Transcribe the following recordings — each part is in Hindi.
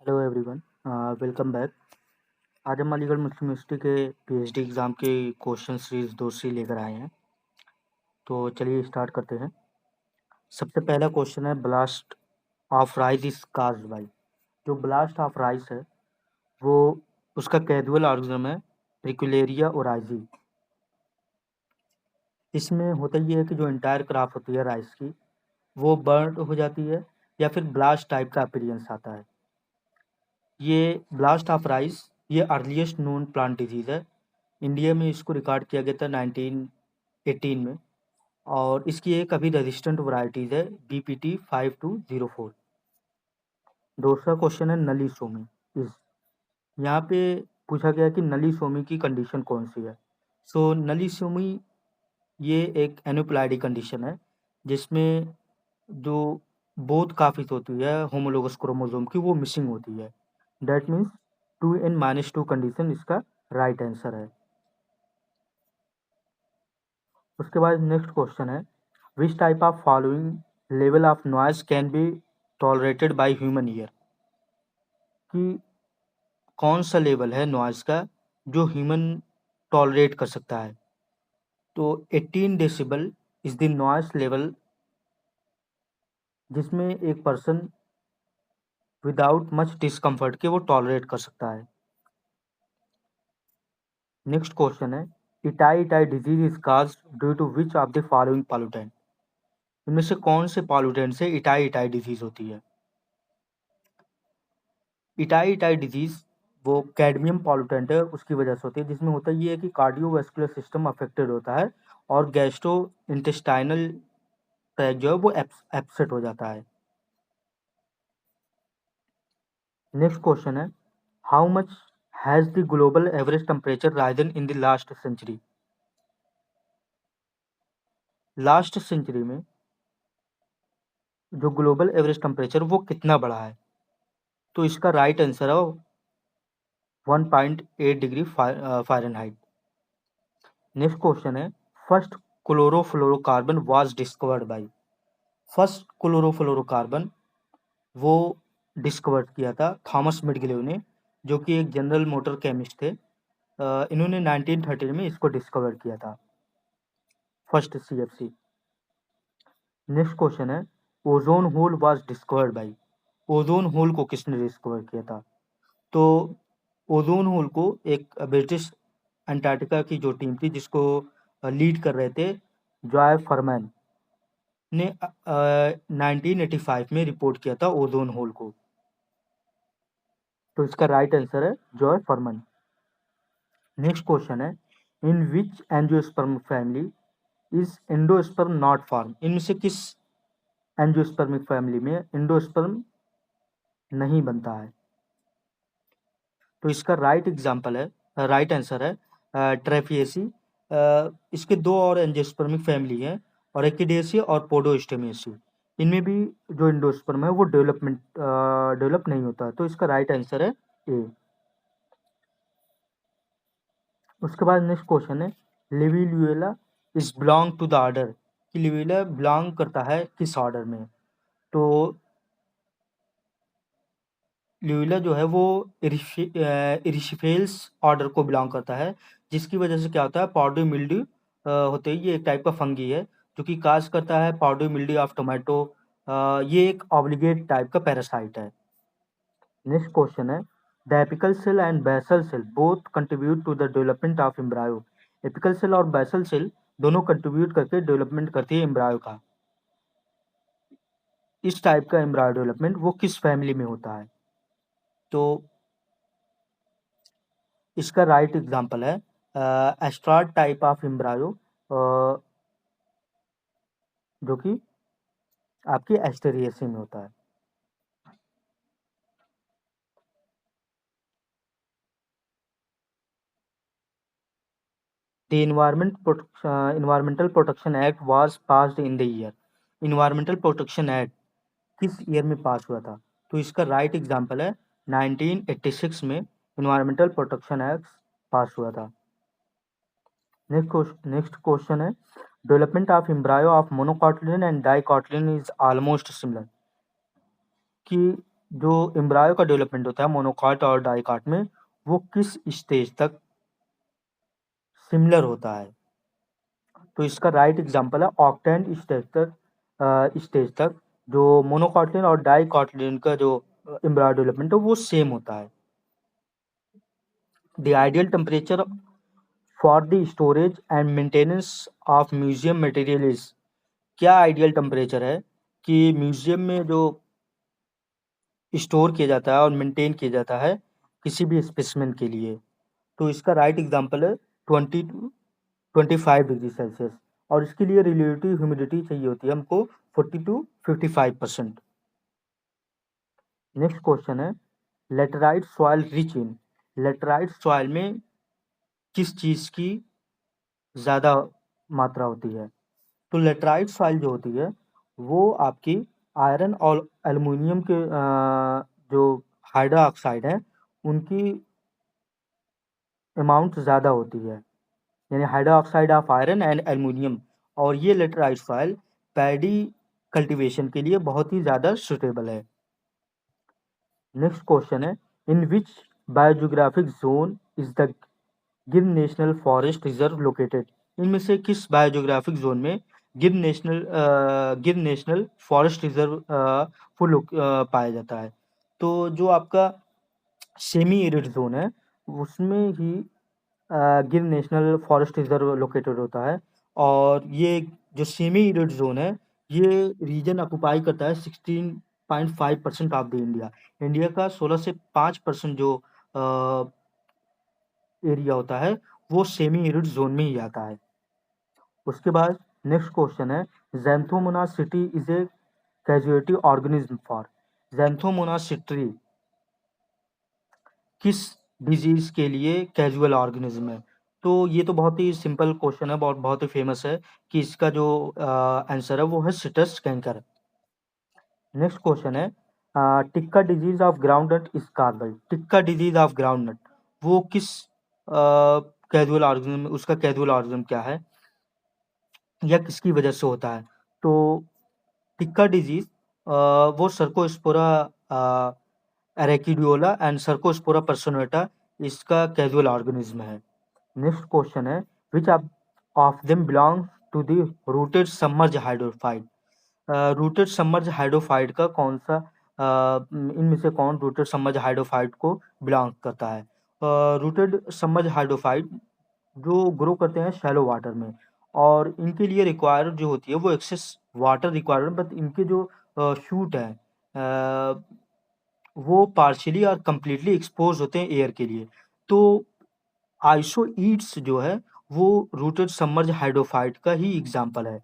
Hello everyone, welcome back. आज हम अलीगढ़ मुस्लिम यूनिवर्सिटी के पीएचडी एग्ज़ाम की क्वेश्चन सीरीज दूसरी लेकर आए हैं। तो चलिए स्टार्ट करते हैं। सबसे पहला क्वेश्चन है, blast of rice is caused by. जो ब्लास्ट ऑफ राइस है वो उसका कैजुअल ऑर्गेनिज्म है ब्रिक्युलेरिया ओराइजी। इसमें होता ये है कि जो इंटायर क्रॉप होती है राइस की वो बर्न हो जाती है या फिर ब्लास्ट टाइप का अपीयरेंस आता है। ये ब्लास्ट ऑफ राइस ये अर्लीस्ट नोन प्लांट डिजीज़ है। इंडिया में इसको रिकॉर्ड किया गया था 1918 में, और इसकी एक अभी रेजिस्टेंट वैरायटीज़ है BPT 5204। दूसरा क्वेश्चन है, नली सोमी इस यहाँ पे पूछा गया कि नली सोमी की कंडीशन कौन सी है। सो नली सोमी ये एक एनोप्लाइडी कंडीशन है जिसमें जो बोथ काफिज होती है होमोलोगस क्रोमोसोम की वो मिसिंग होती है। दैट मीन्स 2n-2 कंडीशन इसका राइट आंसर है। उसके बाद नेक्स्ट क्वेश्चन है, which type of following level of noise can be tolerated by human ear. कि कौन सा लेवल है नॉइज का जो ह्यूमन टॉलरेट कर सकता है। तो 18 decibel is the noise level जिसमें एक पर्सन विदाउट मच डिस्कम्फर्ट के वो टॉलरेट कर सकता है। नेक्स्ट क्वेश्चन है, itai itai disease is caused due to which of the following pollutant. इनमें से कौन से पॉल्यूटेंट से इटाई इटाई डिजीज होती है। इटाई इटाई डिजीज वो कैडमियम पॉल्यूटेंट है उसकी वजह से होती है, जिसमें होता ये है कि कार्डियोवैस्कुलर सिस्टम अफेक्टेड होता है और गैस्ट्रो इंटेस्टाइनल ट्रैक जो है वो एप्सेट हो जाता है। नेक्स्ट क्वेश्चन है, how much has the global average temperature risen in the last century. Last century में जो ग्लोबल एवरेज टेम्परेचर वो कितना बढ़ा है। तो इसका राइट आंसर है 1.8 डिग्री फ़ारेनहाइट। नेक्स्ट क्वेश्चन है, first chlorofluorocarbon was discovered by. First chlorofluorocarbon वो डिस्कवर किया था थॉमस मिडग्लेव ने, जो कि एक जनरल मोटर केमिस्ट थे। इन्होंने 1913 में इसको डिस्कवर किया था, फर्स्ट CFC। नेक्स्ट क्वेश्चन है, ozone hole was discovered by. Ozone hole को किसने डिस्कवर किया था। तो ओजोन होल को एक ब्रिटिश अंटार्कटिका की जो टीम थी जिसको लीड कर रहे थे जॉय फरमैन ने 1985 में रिपोर्ट किया था ओजोन होल को। तो इसका राइट आंसर है जॉय फरमैन। नेक्स्ट क्वेश्चन है, in which angiosperm family is endosperm not form. इनमें से किस एंजियोस्पर्मिक फैमिली में एंडोस्पर्म नहीं बनता है। तो इसका राइट आंसर है ट्रेफिएसी। इसके दो और एंजियोस्पर्मिक फैमिली है, ऑर्किडेसी और पोडोस्टेमेसी। इनमें भी जो एंडोस्पर्म है वो डेवलप नहीं होता है। तो इसका राइट आंसर है ए। उसके बाद नेक्स्ट क्वेश्चन है, लिविलुएला is belong to the order. कि लिविला बिलोंग करता है किस ऑर्डर में। तो लिविला जो है वो इरिशिफेल्स ऑर्डर को बिलोंग करता है, जिसकी वजह से क्या होता है, पाउडर मिल्ड्यू होते हैं। ये एक टाइप का फंगी है जो कि काज करता है पाउडर मिल्ड्यू ऑफ टोमेटो। ये एक ऑब्लिगेट टाइप का पैरासाइट है। नेक्स्ट क्वेश्चन है, the apical cell and basal cell both contribute to the development of embryo. Apical cell और बेसल सेल दोनों कंट्रीब्यूट करके डेवलपमेंट करती है एम्ब्रायो का। इस टाइप का एम्ब्रायो डेवलपमेंट वो किस फैमिली में होता है। तो इसका राइट एग्जांपल है एस्ट्राड टाइप ऑफ एम्ब्रायो, जो कि आपकी एस्टेरिएसी में होता है। The Environmental Protection Act was passed in the year। Environmental Protection Act किस ईयर में पास हुआ था। तो इसका राइट एग्जांपल है 1986 में Environmental Protection Act पास हुआ था। नेक्स्ट क्वेश्चन है, development of embryo of monocotyledon and dicotyledon is almost similar. कि जो एम्ब्रायो का डेवलपमेंट होता है मोनोकॉट और डाइकॉट में, वो किस स्टेज तक सिमिलर होता है? तो इसका राइट एग्जांपल है ऑक्टेंट स्टेज तक जो मोनोकॉटलियन और डाइकॉटलियन का जो एम्ब्रायो डेवलपमेंट है वो सेम होता है। The ideal temperature for the storage and maintenance of museum material is, क्या आइडियल टेम्परेचर है कि म्यूजियम में जो स्टोर किया जाता है और मेंटेन किया जाता है किसी भी स्पेसिमेन के लिए? तो इसका राइट एग्जांपल है 20 to 25 डिग्री सेल्सियस, और इसके लिए रिलेटिव ह्यूमिडिटी चाहिए होती है हमको 40 to 55%। नेक्स्ट क्वेश्चन है laterite soil rich in, laterite soil में किस चीज की ज्यादा मात्रा होती है? तो लेटराइट सॉइल जो होती है वो आपकी आयरन और एल्युमिनियम के जो हाइड्रोक्साइड है उनकी अमाउंट ज़्यादा होती है, यानी hydroxide of iron and aluminium. और ये लेटराइट सॉइल पैडी कल्टीवेशन के लिए बहुत ही ज़्यादा सुटेबल है। नेक्स्ट क्वेश्चन है in which biogeographic zone is the गिर नेशनल फॉरेस्ट रिजर्व लोकेटेड? इनमें से किस बायोजियोग्राफिक जोन में गिर नेशनल फॉरेस्ट रिजर्व पाया जाता है? तो जो आपका सेमी एरिड जोन है उसमें ही गिर नेशनल फॉरेस्ट रिजर्व लोकेटेड होता है। और ये जो सेमी एरिड जोन है ये रीजन ऑक्युपाई करता है 16.5% ऑफ द इंडिया। इंडिया का 16 से 5% जो एरिया होता है वो सेमी एरिड जोन में ही आता है। उसके बाद नेक्स्ट क्वेश्चन है Xanthomonas city is a casualty organism for, Xanthomonas city किस डिजीज के लिए कैजुअल ऑर्गेनिज्म है? तो ये तो बहुत ही सिंपल क्वेश्चन है, बहुत बहुत ही फेमस है कि इसका जो आंसर है वो है सिटस कैंकर। नेक्स्ट क्वेश्चन है tikka disease of groundnut is causal, tikka disease of groundnut वो किस कैजुअल ऑर्गेनिज्म, उसका कैजुअल ऑर्गेनिज्म क्या है या किसकी वजह से होता है? तो टिक्का डिजीज वो Cercospora arachidicola and Cercospora personata इसका कैजुअल ऑर्गेनिज्म है। नेक्स्ट क्वेश्चन है which of them belong to the rooted submerged hydrophyte, rooted submerged hydrophyte का कौन सा इनमें से कौन रूटेड सबमर्ज हाइड्रोफाइट को बिलोंग करता है? रूटेड सबमर्ज हाइड्रोफाइट जो ग्रो करते हैं शैलो वाटर में, और इनके लिए रिक्वायर्ड जो होती है वो एक्सेस वाटर रिक्वायरमेंट, बट इनके जो शूट है वो पार्शियली और कंप्लीटली एक्सपोज होते हैं एयर के लिए। तो आइसोईड्स जो है वो रूटेड सबमर्ज हाइड्रोफाइट का ही एग्जाम्पल है।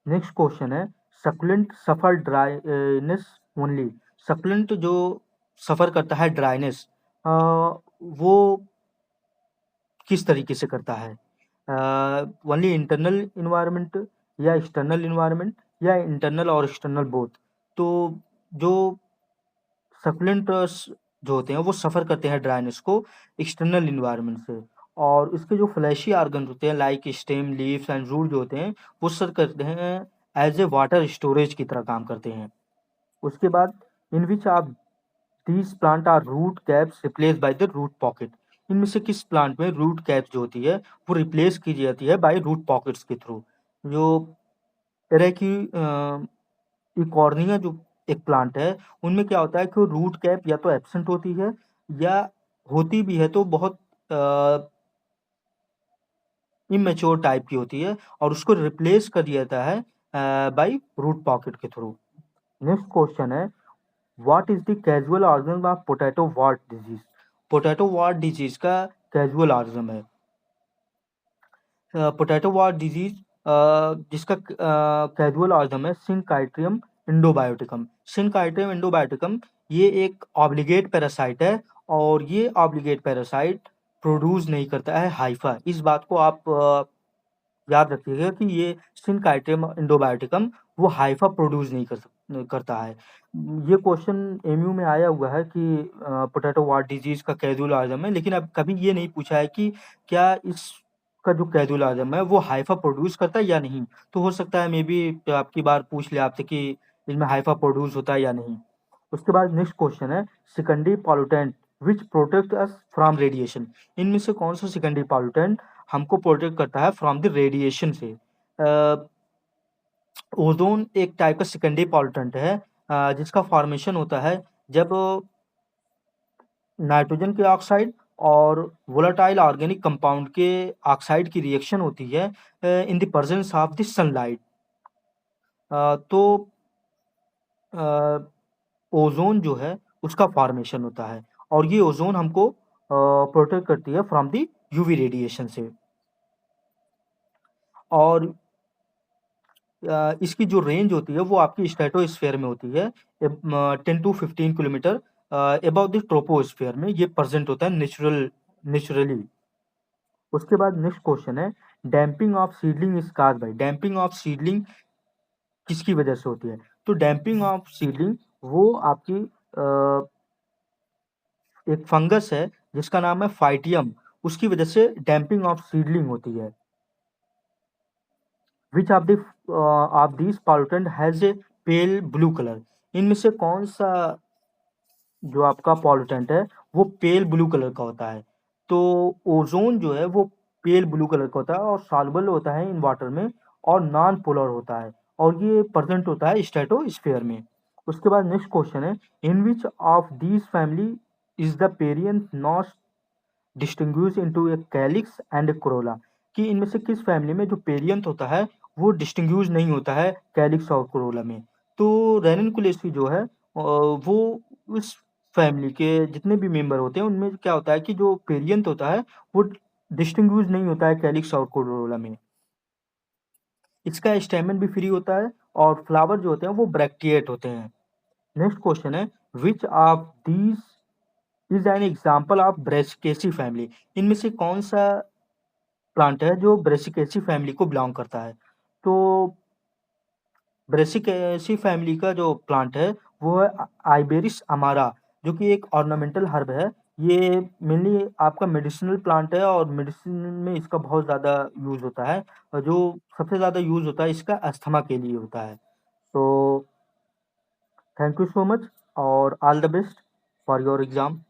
नेक्स्ट क्वेश्चन है सकुलेंट सफर ड्राइनेस ओनली, सकुलेंट जो सफर करता है ड्राइनेस वो किस तरीके से करता है? ओनली इंटरनल इन्वायरमेंट या एक्सटर्नल इन्वायरमेंट या इंटरनल और एक्सटर्नल बोथ? तो जो सकुलेंट जो होते हैं वो सफ़र करते हैं ड्राइनेस को एक्सटर्नल इन्वायरमेंट से, और इसके जो फ्लैशी ऑर्गन होते हैं like stem leaves and root जो होते हैं वो सर करते हैं एज ए वाटर स्टोरेज की तरह काम करते हैं। उसके बाद in which of these plant are root caps replace by the root pocket, इनमें से किस प्लांट में रूट कैप्स जो होती है वो रिप्लेस की जाती है बाय रूट पॉकेट्स के थ्रू? जो एरेकी इकॉर्निया जो एक प्लांट है उनमें क्या होता है कि रूट कैप या तो एब्सेंट होती है या होती भी है तो बहुत इमेच्योर टाइप की होती है, और उसको रिप्लेस कर दिया जाता है बाय रूट पॉकेट के थ्रू। नेक्स्ट क्वेश्चन है what is the casual organism of potato what disease, potato what disease का कैजुअल ऑर्गेनिज्म है पोटैटो वॉट डिजीज जिसका कैजुअल ऑर्गेनिज्म है सिनकाइट्रियम इंडोबायोटिकम। सिनकाइट्रियम इंडोबायोटिकम ये एक ऑब्लिगेट पैरासाइट है, और ये ऑब्लिगेट पैरासाइट प्रोड्यूस नहीं करता है हाइफा। इस बात को आप याद रखिएगा कि ये सिनकाइट्रियम इंडोबायोटिकम वो हाइफा प्रोड्यूस नहीं करता है। ये क्वेश्चन एमयू में आया हुआ है कि पोटैटो वॉट डिजीज का कैजुअल ऑर्गेनिज्म है, लेकिन अब कभी ये नहीं पूछा है कि क्या इसका जो कैजुअल ऑर्गेनिज्म है वो हाइफा प्रोड्यूस करता है या नहीं। तो हो सकता है मे बी आपकी बार पूछ ले आपसे कि इसमें हाइफा प्रोड्यूस होता है या नहीं। उसके बाद नेक्स्ट क्वेश्चन है secondary pollutant which protect us from radiation. इनमें से कौन सा सेकेंडरी पॉल्यूटेंट हमको प्रोटेक्ट करता है फ्रॉम द रेडिएशन से। ओजोन एक टाइप का सेकेंडरी पॉल्यूटेंट है जिसका फॉर्मेशन होता है जब नाइट्रोजन के ऑक्साइड और वोलेटाइल ऑर्गेनिक कंपाउंड के ऑक्साइड की रिएक्शन होती है in the presence of the sunlight. तो ओजोन जो है उसका फॉर्मेशन होता है और ये ओजोन हमको प्रोटेक्ट करती है फ्रॉम द यूवी रेडिएशन से। और इसकी जो रेंज होती है वो आपकी स्ट्रेटोस्फेयर में होती है 10 to 15 kilometre above the troposphere में ये प्रेजेंट होता है नेचुरली। उसके बाद नेक्स्ट क्वेश्चन है damping off seedling is caused by. Damping off seedling किसकी वजह से होती है? तो डैम्पिंग ऑफ सीडलिंग वो आपकी एक फंगस है जिसका नाम है फाइटियम, उसकी वजह से डैम्पिंग ऑफ सीडलिंग होती है। Which of this pollutant has a pale blue colour. इनमें से कौन सा जो आपका पॉल्यूटेंट है वो पेल ब्लू कलर का होता है? तो ओजोन जो है वो पेल ब्लू कलर का होता है और सॉल्युबल होता है इन वाटर में और नॉन पोलर होता है और ये प्रेजेंट होता है स्ट्रेटोस्फेयर में। उसके बाद नेक्स्ट क्वेश्चन है in which of these family is the perianth not distinguish into a calyx and corolla. कि इनमें से किस फैमिली में जो पेरियंट होता है वो डिस्टिंग्विश नहीं होता है कैलिक्स और कोरोला में। तो रेनिनकुलेसी जो है वो उस फैमिली के जितने भी मेंबर होते हैं उनमें क्या होता है कि जो पेरियंट होता है वो डिस्टिंग्विश नहीं होता है कैलिक्स और कोरोला में। इसका स्टेमन भी फ्री होता है और फ्लावर जो होते हैं वो ब्रैक्टिएट होते हैं। नेक्स्ट क्वेश्चन है which of these is an example of Brassicaceae family. इनमें से कौन सा प्लांट है जो ब्रेसिकेसी फैमिली को बिलोंग करता है? तो ब्रेसिकेसी फैमिली का जो प्लांट है वो है आइबेरिस अमारा, जो कि एक ऑर्नामेंटल हर्ब है। ये मेनली आपका मेडिसिनल प्लांट है और मेडिसिन में इसका बहुत ज़्यादा यूज़ होता है और जो सबसे ज़्यादा यूज़ होता है इसका अस्थमा के लिए होता है। तो थैंक यू सो मच और all the best for your exam.